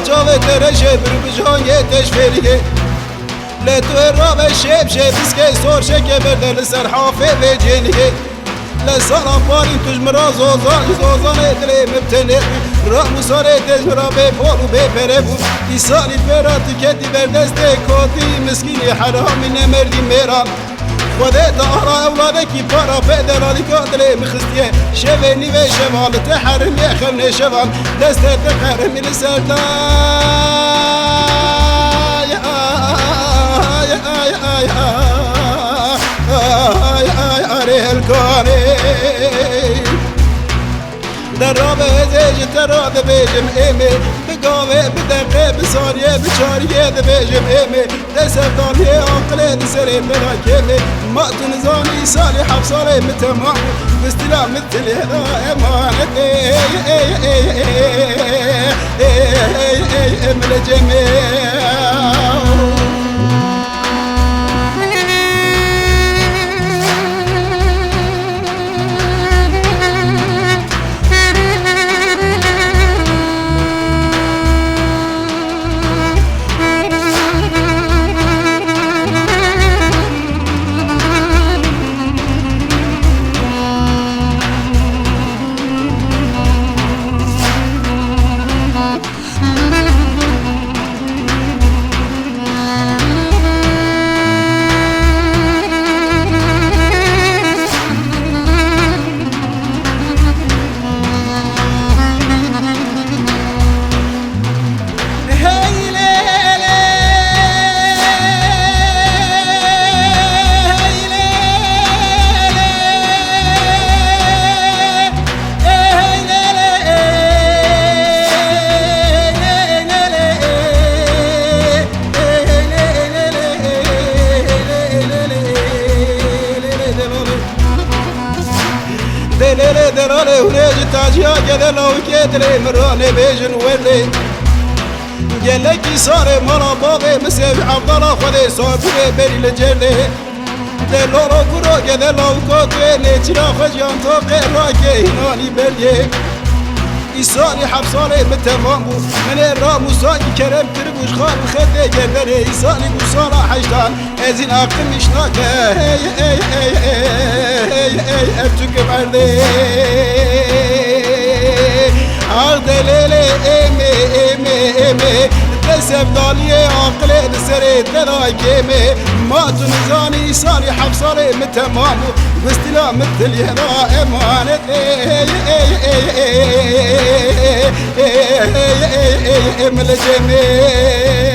جاوه ترشه بر بجان یه تشفریه لتو رابه شب شبیس که سرشه که برده لسر حافه به جنیه لسانا پارین توش مرا زوزان ادره مبتنه را موساره تجمرا به پالو به پره بود ایسانی پراتی که دی بردست کادی مسکینی حرامی نمردی میران خودت دارا اولاده کی پارا پدرالی کادره مخستیه شبنی و شمال تحرمی خمنه شوال دست تحرمی لسردا در راه زیج تراد بیجم ایمه بگاوه بدقه بساریه بچاریه بیجم ایمه دستردانی عقله دسره براکیمه ما تنزانی سالی حب سالی متمام بستلا مثل هدا امانت امل جميع دليل درالي ونيج تاجيا جدل لو كيدلي مراني بيجن ولي جلكي صار مرا بابي مسيب عبد الله خدي صافي بري لجلي دلورو كرو جدل لو كوتي نيتنا خجان تو قراكي هناني بري إيساني حبساني متمام من الرام وساني كرم تربوش خان خدي جبري إيساني قصانا حجدان أزين أقل مشناك أبتك بردي عرض ليلي إيمي تسف دالية عقلي لسري دلاكيمي ما تنزاني إيساني حبساني متمام واستلا مثل يهدا امانت امل جميل